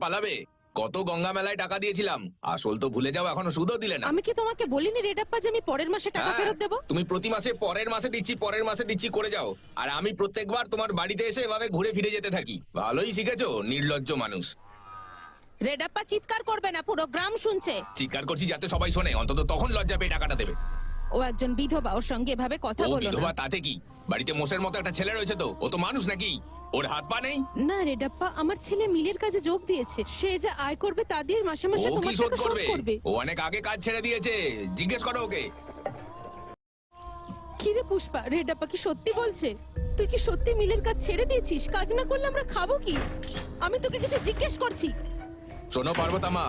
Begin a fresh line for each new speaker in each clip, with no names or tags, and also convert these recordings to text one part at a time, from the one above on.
পালাবে? কত গঙ্গা মেলায় টাকা দিয়েছিলাম, আসল তো ভুলে যাও, এখনো সুদও দিলে না।
আমি কি তোমাকে বলিনি রেডাপ্পা যে আমি পরের মাসে টাকা ফেরত দেব?
তুমি প্রতি মাসে পরের মাসে দিচ্ছি করে যাও, আর আমি প্রত্যেকবার তোমার বাড়িতে এসে এভাবে ঘুরে ফিরে যেতে থাকি। ভালোই শিখেছো, নির্লজ্জ মানুষ।
রেডাপ্পা চিৎকার করবে না, পুরো গ্রাম শুনছে।
চিৎকার করছি যাতে সবাই শোনে, অন্তত তখন লজ্জা পেয়ে টাকাটা দেবে।
ও একজন বিধবা, ওর সঙ্গে এভাবে কথা
ও
বলো
বিধবা
না।
তাতে কি? বাড়িতে মোষের মতো একটা ছেলে রয়েছে তো, ও তো মানুষ নাকি? ওর হাত পা নেই?
না রেডাপ্পা, আমার ছেলে মিলের কাজে যোগ দিয়েছে, সে যা আয় করবে তা দিয়ে মাসে মাসে
ও কি
তোমার
শোধ
টাকা শোধ
করবে?
করবে।
ও অনেক আগে কাজ ছেড়ে দিয়েছে, জিজ্ঞেস করো ওকে।
কি রে পুষ্পা, রেডাপ্পা কি সত্যি বলছে? তুই কি সত্যি মিলের কাজ ছেড়ে দিয়েছিস? কাজ না করলে আমরা খাবো কি? আমি তোকে কিছু জিজ্ঞেস করছি।
শোনো পার্বতামা,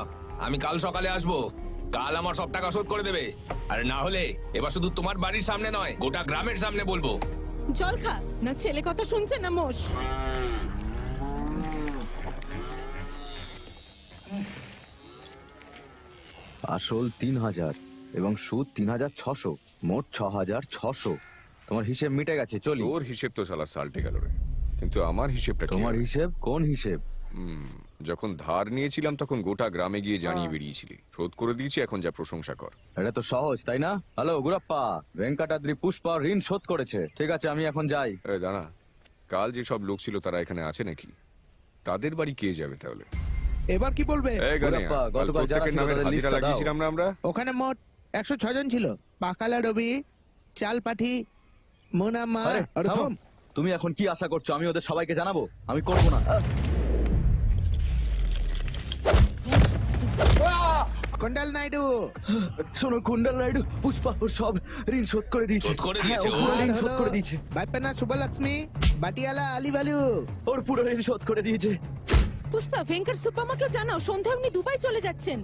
আমি কাল সকালে আসবো, কাল আমার সব টাকা শোধ করে দেবে। আর না হলে এবার শুধু তোমার বাড়ির সামনে নয়, গোটা গ্রামের সামনে বলবো।
জল খা না, ছেলে কথা শুনছে না মোষ।
আসল ৩,০০০ এবং সুদ ৩,৬০০, মোট ৬,৬০০। তোমার হিসেব মিটে গেছে, চলি।
তোর হিসেব তো শালা সাল্টে গেল রে, কিন্তু আমার হিসেবটা কি
তোমার
হবে?
হিসেব? কোন হিসেব?
যখন ধার নিয়েছিলাম তখন গোটা গ্রামে গিয়ে জানিয়ে বেরিয়েছিলি, শোধ করে দিয়েছি, এখন যা প্রশংসা কর।
এটা তো সহজ, তাই না? হ্যালো গুরাপ্পা, ভেঙ্কাটাদ্রি পুষ্পা ঋণ শোধ করেছে। ঠিক আছে, আমি এখন যাই।
এই দাঁড়া, কাল যে সব লোক ছিল তারা এখানে আছে নাকি? তাদের বাড়ি কে যাবে তাহলে?
এবার কি বলবে?
এই গানে,
গুরাপ্পা,
কাল
গতকাল যারা
প্রত্যেকের
ছিল
নামে
তাদের
হাজিরা
লিস্টটা দাও।
লাগিয়েছিলাম না আমরা?
ওখানে মোট 106 জন ছিল। পাকালা রবি, চাল পাঠি, মোনাম্মা,
আরে,
আর
থামো।
থম।
তুমি এখন কি আশা করছো আমি ওদের সবাইকে জানাবো? আমি করবো না।
কন্ডাল নাইডু,
শোনো কুণ্ডাল নাইডু, পুষ্পা ওর সব ঋণ শোধ করে দিয়েছে।
শোধ করে
হ্যাঁ,
দিয়েছে
ও
ও?
পুরো
আর
ঋণ শোধ
হলো
করে দিয়েছে।
বাইপেনা শুভলক্ষ্মী, বাটিয়ালা আলিভালু।
ওর পুরো ঋণ শোধ করে দিয়েছে।
পুষ্পা, ভেঙ্কট সুব্বামাকেও জানাও, সন্ধ্যায় উনি দুবাই চলে যাচ্ছেন।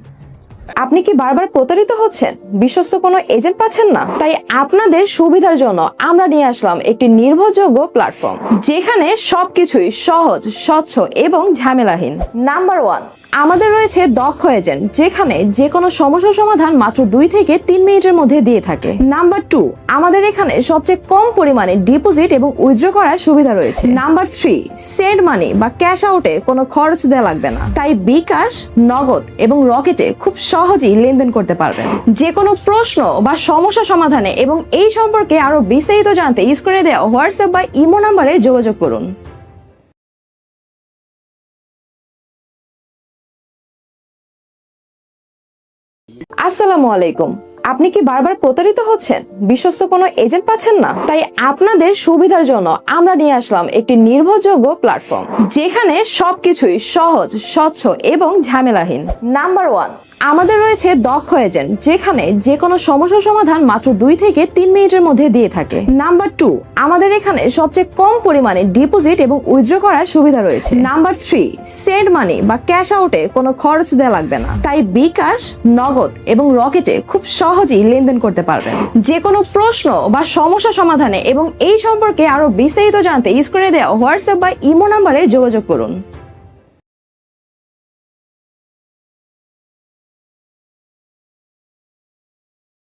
আপনি কি বারবার প্রতারিত হচ্ছেন, বিশ্বস্ত কোনো এজেন্ট পাচ্ছেন না? তাই আপনাদের সুবিধার জন্য আমরা নিয়ে আসলাম একটি নির্ভরযোগ্য প্ল্যাটফর্ম, যেখানে সবকিছুই সহজ, স্বচ্ছ এবং ঝামেলাহীন। নাম্বার 1, আমাদের রয়েছে দক্ষ এজেন্ট, যেখানে যে কোনো সমস্যার সমাধান মাত্র 2 থেকে 3 মিনিটের মধ্যে দিয়ে থাকে। নাম্বার 2, আমাদের এখানে সবচেয়ে কম পরিমাণে ডিপোজিট এবং উইথড্র করার সুবিধা রয়েছে। নাম্বার 3, সেন্ড মানি বা ক্যাশ আউটে কোনো খরচ দেওয়া লাগবে না, তাই বিকাশ, নগদ এবং রকেটে খুব সহজেই লেনদেন করতে পারবেন। যে কোনো প্রশ্ন বা সমস্যা সমাধানে এবং এই সম্পর্কে আরো বিস্তারিত জানতে স্ক্রিনে দেওয়া হোয়াটসঅ্যাপ বা ইমো নাম্বারে যোগাযোগ করুন। আসসালামু আলাইকুম। আপনি কি বারবার প্রতারিত হচ্ছেন, বিশ্বস্ত কোনো এজেন্ট পাচ্ছেন না? তাই আপনাদের সুবিধার জন্য আমরা নিয়ে আসলাম একটি নির্ভরযোগ্য প্ল্যাটফর্ম, যেখানে সবকিছুই সহজ, স্বচ্ছ এবং ঝামেলাহীন। নাম্বার 1, আমাদের রয়েছে দক্ষ এজেন্ট, যেখানে যে কোনো সমস্যার সমাধান মাত্র 2 থেকে 3 মিনিটের মধ্যে দিয়ে থাকে। নাম্বার 2, আমাদের এখানে সবচেয়ে কম পরিমাণে ডিপোজিট এবং উইথড্র করার সুবিধা রয়েছে। নাম্বার 3, সেন্ড মানি বা ক্যাশ আউটে কোনো খরচ দেওয়া লাগবে না, তাই বিকাশ, নগদ এবং রকেটে খুব সহজেই লেনদেন করতে পারবেন। যে কোনো প্রশ্ন বা সমস্যা সমাধানে এবং এই সম্পর্কে আরো বিস্তারিত জানতে স্ক্রিনে দেওয়া হোয়াটসঅ্যাপ বা ইমো নাম্বারে যোগাযোগ করুন।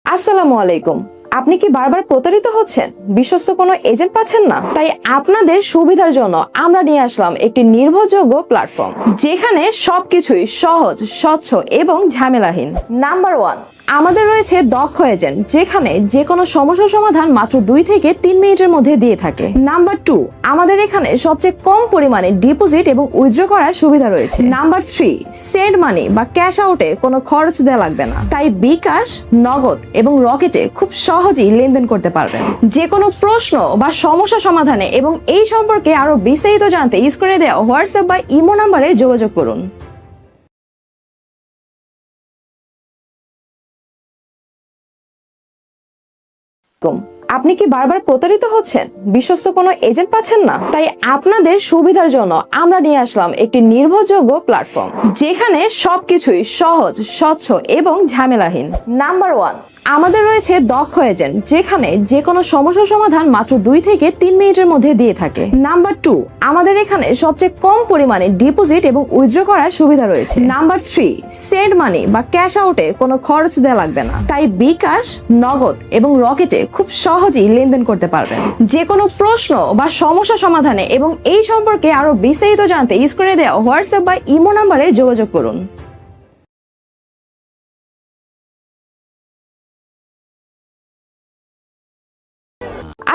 আসসালামু আলাইকুম। আপনি কি বারবার প্রতারিত হচ্ছেন, বিশ্বস্ত কোনো এজেন্ট পাচ্ছেন না? তাই আপনাদের সুবিধার জন্য আমরা নিয়ে আসলাম একটি নির্ভরযোগ্য প্ল্যাটফর্ম, যেখানে সবকিছুই সহজ, স্বচ্ছ এবং ঝামেলাহীন। নাম্বার 1, আমাদের রয়েছে দক্ষ এজেন্ট, যেখানে যে কোনো সমস্যার সমাধান মাত্র 2 থেকে 3 মিনিটের মধ্যে দিয়ে থাকে। নাম্বার 2, আমাদের এখানে সবচেয়ে কম পরিমাণে ডিপোজিট এবং উইথড্র করার সুবিধা রয়েছে। নাম্বার 3, সেন্ড মানি বা ক্যাশ আউটে কোনো খরচ দেওয়া লাগবে না, তাই বিকাশ, নগদ এবং রকেটে খুব সহজেই লেনদেন করতে পারবেন। যে কোনো প্রশ্ন বা সমস্যা সমাধানে এবং এই সম্পর্কে আরো বিস্তারিত জানতে স্ক্রিনে দেওয়া হোয়াটসঅ্যাপ বা ইমো নাম্বারে যোগাযোগ করুন। আপনি কি বারবার প্রতারিত হচ্ছেন, বিশ্বস্ত কোনো এজেন্ট পাচ্ছেন না? তাই আপনাদের সুবিধার জন্য আমরা নিয়ে আসলাম একটি নির্ভরযোগ্য প্ল্যাটফর্ম, যেখানে সবকিছুই সহজ, স্বচ্ছ এবং ঝামেলাহীন। নাম্বার 1, আমাদের রয়েছে দক্ষ এজেন্ট, যেখানে যে কোনো সমস্যার সমাধান মাত্র 2 থেকে 3 মিনিটের মধ্যে দিয়ে থাকে। নাম্বার 2, আমাদের এখানে সবচেয়ে কম পরিমাণে ডিপোজিট এবং উইথড্র করার সুবিধা রয়েছে। নাম্বার 3, সেন্ড মানি বা ক্যাশ আউটে কোনো খরচ দেওয়া লাগবে না, তাই বিকাশ, নগদ এবং রকেটে খুব সহজেই লেনদেন করতে পারবেন। যে কোনো প্রশ্ন বা সমস্যা সমাধানে এবং এই সম্পর্কে আরো বিস্তারিত জানতে স্ক্রিনে দেওয়া হোয়াটসঅ্যাপ বা ইমো নাম্বারে যোগাযোগ করুন।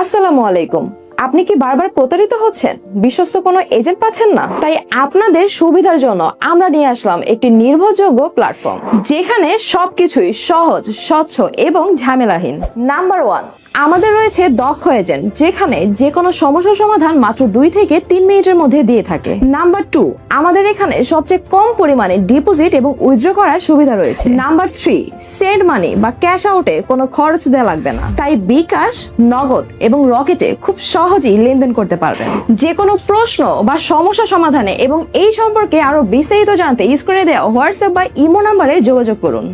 আসসালামু আলাইকুম। আপনি কি বারবার প্রতারিত হচ্ছেন, বিশ্বস্ত কোনো এজেন্ট পাচ্ছেন না? তাই আপনাদের সুবিধার জন্য আমরা নিয়ে আসলাম একটি নির্ভরযোগ্য প্ল্যাটফর্ম, যেখানে সবকিছুই সহজ, স্বচ্ছ এবং ঝামেলাহীন। নাম্বার 1, আমাদের রয়েছে দক্ষ এজেন্ট, যেখানে যে কোনো সমস্যার সমাধান মাত্র 2 থেকে 3 মিনিটের মধ্যে দিয়ে থাকে। নাম্বার 2, আমাদের এখানে সবচেয়ে কম পরিমাণে ডিপোজিট এবং উইথড্র করার সুবিধা রয়েছে। নাম্বার 3, সেন্ড মানি বা ক্যাশ আউটে কোনো খরচ দেওয়া লাগবে না, তাই বিকাশ, নগদ এবং রকেটে খুব সহজেই লেনদেন করতে পারবেন। যে কোনো প্রশ্ন বা সমস্যা সমাধানে এবং এই সম্পর্কে আরো বিস্তারিত জানতে স্ক্রিনে দেওয়া হোয়াটসঅ্যাপ বা ইমো নাম্বারে যোগাযোগ করুন।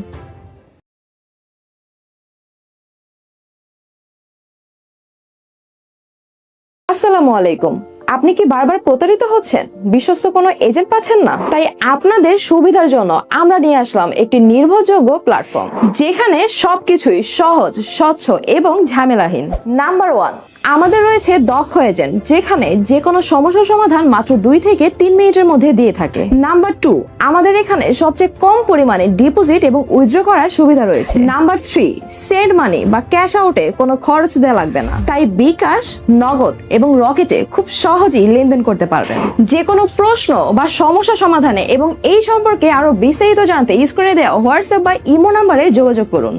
আসসালামু আলাইকুম। আপনি কি বারবার প্রতারিত হচ্ছেন, বিশ্বস্ত কোনো এজেন্ট পাচ্ছেন না? তাই আপনাদের সুবিধার জন্য আমরা নিয়ে আসলাম একটি নির্ভরযোগ্য প্ল্যাটফর্ম, যেখানে সবকিছুই সহজ, স্বচ্ছ এবং ঝামেলাহীন। নাম্বার 1, আমাদের রয়েছে দক্ষ এজেন্ট, যেখানে যে কোনো সমস্যার সমাধান মাত্র 2 থেকে 3 মিনিটের মধ্যে দিয়ে থাকে। নাম্বার 2, আমাদের এখানে সবচেয়ে কম পরিমাণে ডিপোজিট এবং উইথড্র করার সুবিধা রয়েছে। নাম্বার 3, সেন্ড মানি বা ক্যাশ আউটে কোনো খরচ দেওয়া লাগবে না, তাই বিকাশ, নগদ এবং রকেটে খুব সহজেই লেনদেন করতে পারবেন। যে কোনো প্রশ্ন বা সমস্যা সমাধানে এবং এই সম্পর্কে আরো বিস্তারিত জানতে স্ক্রিনে দেওয়া হোয়াটসঅ্যাপ বা ইমো নাম্বারে যোগাযোগ করুন।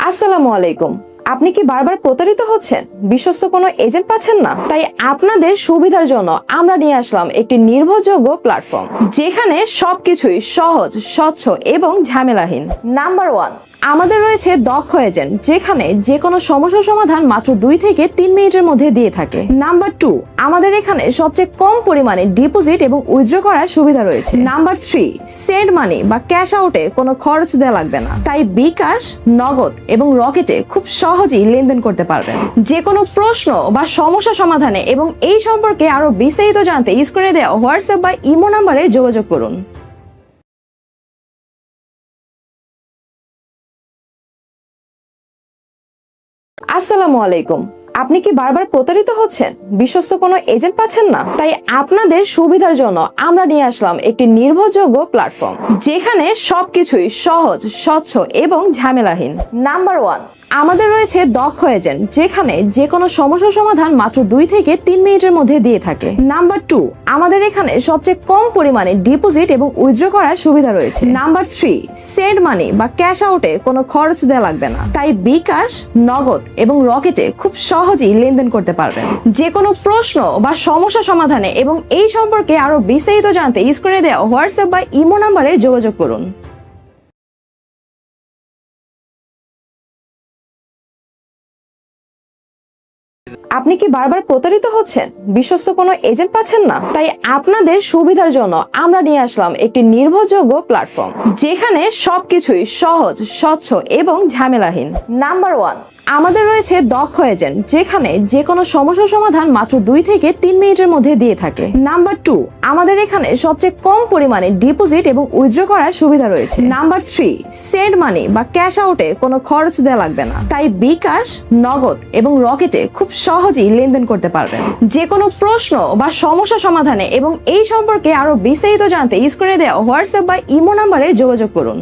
আসসালামু আলাইকুম। আপনি কি বারবার প্রতারিত হচ্ছেন, বিশ্বস্ত কোনো এজেন্ট পাচ্ছেন না? তাই আপনাদের সুবিধার জন্য আমরা নিয়ে আসলাম একটি নির্ভরযোগ্য প্ল্যাটফর্ম, যেখানে সবকিছুই সহজ, স্বচ্ছ এবং ঝামেলাহীন। নাম্বার 1, আমাদের রয়েছে দক্ষ এজেন্ট, যেখানে যে কোনো সমস্যার সমাধান মাত্র 2 থেকে 3 মিনিটের মধ্যে দিয়ে থাকে। নাম্বার 2, আমাদের এখানে সবচেয়ে কম পরিমাণে ডিপোজিট এবং উইথড্র করার সুবিধা রয়েছে। নাম্বার 3, সেন্ড মানি বা ক্যাশ আউটে কোনো খরচ দেওয়া লাগবে না, তাই বিকাশ, নগদ এবং রকেটে খুব সহজেই লেনদেন করতে পারবেন। যে কোনো প্রশ্ন বা সমস্যা সমাধানে এবং এই সম্পর্কে আরো বিস্তারিত জানতে স্ক্রিনে দেওয়া হোয়াটসঅ্যাপ বা ইমো নাম্বারে যোগাযোগ করুন। আসসালামু আলাইকুম। আপনি কি বারবার প্রতারিত হচ্ছেন, বিশ্বস্ত কোনো এজেন্ট পাচ্ছেন না? তাই আপনাদের সুবিধার জন্য আমরা নিয়ে আসলাম একটি নির্ভরযোগ্য প্ল্যাটফর্ম, যেখানে সবকিছুই সহজ, স্বচ্ছ এবং ঝামেলাহীন। নাম্বার 1, আমাদের রয়েছে দক্ষ এজেন্ট, যেখানে যে কোনো সমস্যার সমাধান মাত্র 2 থেকে 3 মিনিটের মধ্যে দিয়ে থাকে। নাম্বার 2, আমাদের এখানে সবচেয়ে কম পরিমাণে ডিপোজিট এবং উইথড্র করার সুবিধা রয়েছে। নাম্বার 3, সেন্ড মানি বা ক্যাশ আউটে কোনো খরচ দেওয়া লাগবে না, তাই বিকাশ, নগদ এবং রকেটে খুব সহজেই লেনদেন করতে পারবেন। যে কোনো প্রশ্ন বা সমস্যা সমাধানে এবং এই সম্পর্কে আরো বিস্তারিত জানতে স্ক্রিনে দেওয়া হোয়াটসঅ্যাপ বা ইমো নাম্বারে যোগাযোগ করুন। আপনি কি বারবার প্রতারিত হচ্ছেন, বিশ্বস্ত কোনো এজেন্ট পাচ্ছেন না? তাই আপনাদের সুবিধার জন্য আমরা নিয়ে আসলাম একটি নির্ভরযোগ্য প্ল্যাটফর্ম, যেখানে সবকিছুই সহজ, স্বচ্ছ এবং ঝামেলাহীন। নাম্বার 1, আমাদের রয়েছে দক্ষ এজেন্ট, যেখানে যে কোনো সমস্যার সমাধান মাত্র 2 থেকে 3 মিনিটের মধ্যে দিয়ে থাকে। নাম্বার 2, আমাদের এখানে সবচেয়ে কম পরিমাণে ডিপোজিট এবং উইথড্র করার সুবিধা রয়েছে। নাম্বার 3, সেন্ড মানি বা ক্যাশ আউটে কোনো খরচ দেওয়া লাগবে না, তাই বিকাশ, নগদ এবং রকেটে খুব সহজেই লেনদেন করতে পারবেন। যে কোনো প্রশ্ন বা সমস্যা সমাধানে এবং এই সম্পর্কে আরো বিস্তারিত জানতে স্ক্রিনে দেওয়া হোয়াটসঅ্যাপ বা ইমো নাম্বারে যোগাযোগ করুন।